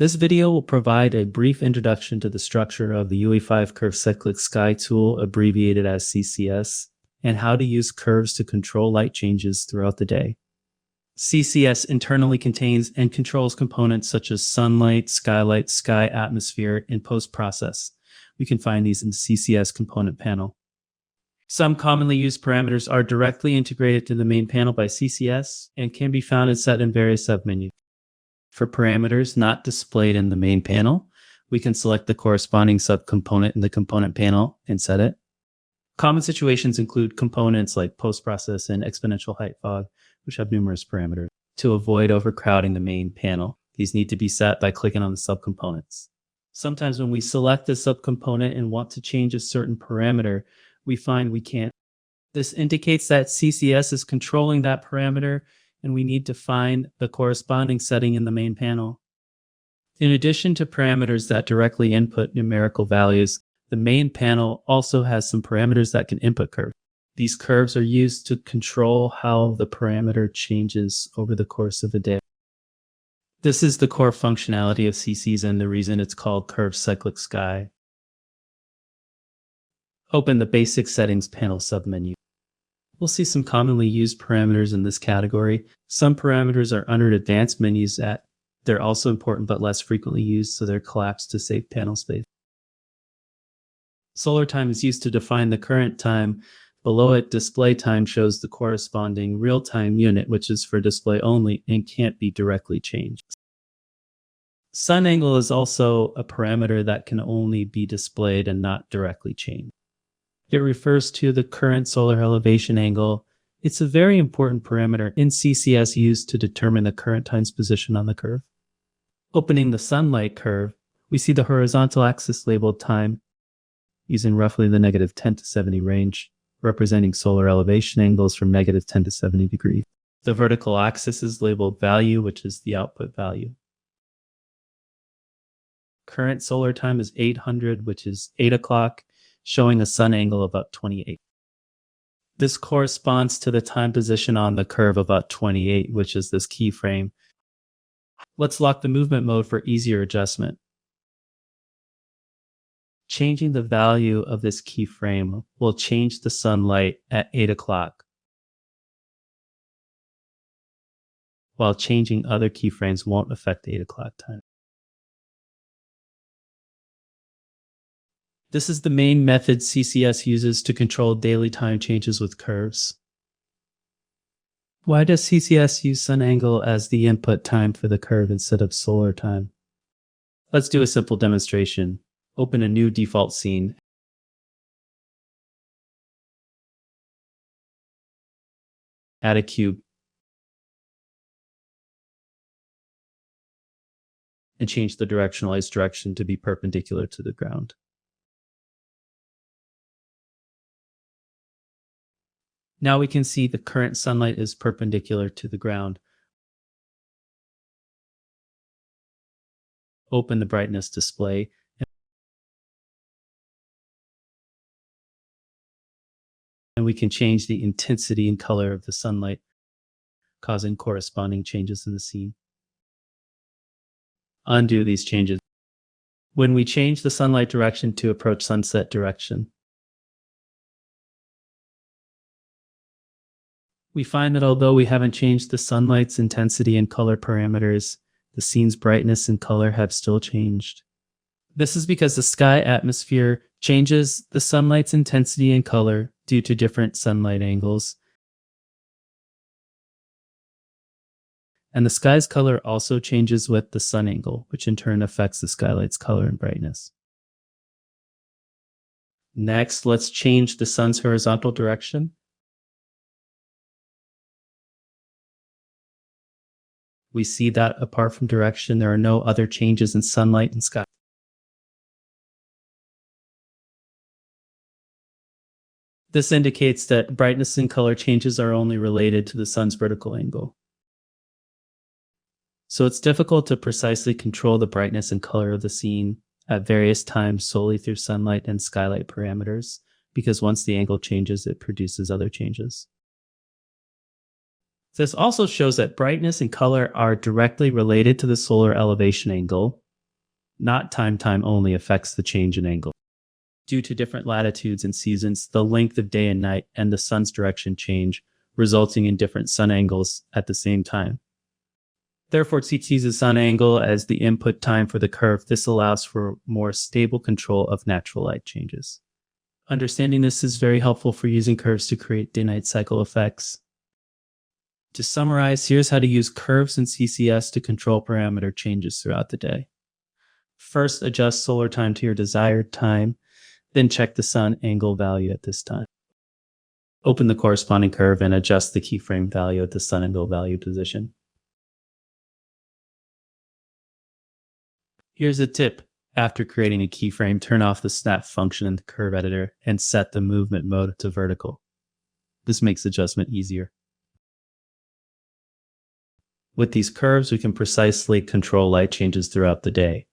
This video will provide a brief introduction to the structure of the UE5 Curve Cyclic Sky tool, abbreviated as CCS, and how to use curves to control light changes throughout the day. CCS internally contains and controls components such as sunlight, skylight, sky atmosphere, and post-process. We can find these in the CCS component panel. Some commonly used parameters are directly integrated to the main panel by CCS and can be found and set in various submenus. For parameters not displayed in the main panel, we can select the corresponding subcomponent in the component panel and set it. Common situations include components like post-process and exponential height fog, which have numerous parameters. To avoid overcrowding the main panel, these need to be set by clicking on the subcomponents. Sometimes when we select a subcomponent and want to change a certain parameter, we find we can't. This indicates that CCS is controlling that parameter, and we need to find the corresponding setting in the main panel. In addition to parameters that directly input numerical values, the main panel also has some parameters that can input curves. These curves are used to control how the parameter changes over the course of a day. This is the core functionality of CCS and the reason it's called Curve Cyclic Sky. Open the Basic Settings panel submenu. We'll see some commonly used parameters in this category. Some parameters are under advanced menus that they're also important but less frequently used, so they're collapsed to save panel space. Solar time is used to define the current time. Below it, display time shows the corresponding real-time unit, which is for display only and can't be directly changed. Sun angle is also a parameter that can only be displayed and not directly changed. It refers to the current solar elevation angle. It's a very important parameter in CCS used to determine the current time's position on the curve. Opening the sunlight curve, we see the horizontal axis labeled time using roughly the -10 to 70 range, representing solar elevation angles from -10 to 70 degrees. The vertical axis is labeled value, which is the output value. Current solar time is 800, which is 8 o'clock, showing a sun angle of about 28. This corresponds to the time position on the curve of about 28, which is this keyframe. Let's lock the movement mode for easier adjustment. Changing the value of this keyframe will change the sunlight at 8 o'clock, while changing other keyframes won't affect the 8 o'clock time. This is the main method CCS uses to control daily time changes with curves. Why does CCS use sun angle as the input time for the curve instead of solar time? Let's do a simple demonstration. Open a new default scene. Add a cube. And change the directionalized direction to be perpendicular to the ground. Now we can see the current sunlight is perpendicular to the ground. Open the brightness display. And we can change the intensity and color of the sunlight, causing corresponding changes in the scene. Undo these changes. When we change the sunlight direction to approach sunset direction, we find that although we haven't changed the sunlight's intensity and color parameters, the scene's brightness and color have still changed. This is because the sky atmosphere changes the sunlight's intensity and color due to different sunlight angles. And the sky's color also changes with the sun angle, which in turn affects the skylight's color and brightness. Next, let's change the sun's horizontal direction. We see that apart from direction, there are no other changes in sunlight and sky. This indicates that brightness and color changes are only related to the sun's vertical angle. So it's difficult to precisely control the brightness and color of the scene at various times solely through sunlight and skylight parameters, because once the angle changes, it produces other changes. This also shows that brightness and color are directly related to the solar elevation angle, not time only affects the change in angle. Due to different latitudes and seasons, the length of day and night and the sun's direction change, resulting in different sun angles at the same time. Therefore, it sees the sun angle as the input time for the curve. This allows for more stable control of natural light changes. Understanding this is very helpful for using curves to create day-night cycle effects. To summarize, here's how to use curves in CCS to control parameter changes throughout the day. First, adjust solar time to your desired time, then check the sun angle value at this time. Open the corresponding curve and adjust the keyframe value at the sun angle value position. Here's a tip. After creating a keyframe, turn off the snap function in the curve editor and set the movement mode to vertical. This makes adjustment easier. With these curves, we can precisely control light changes throughout the day.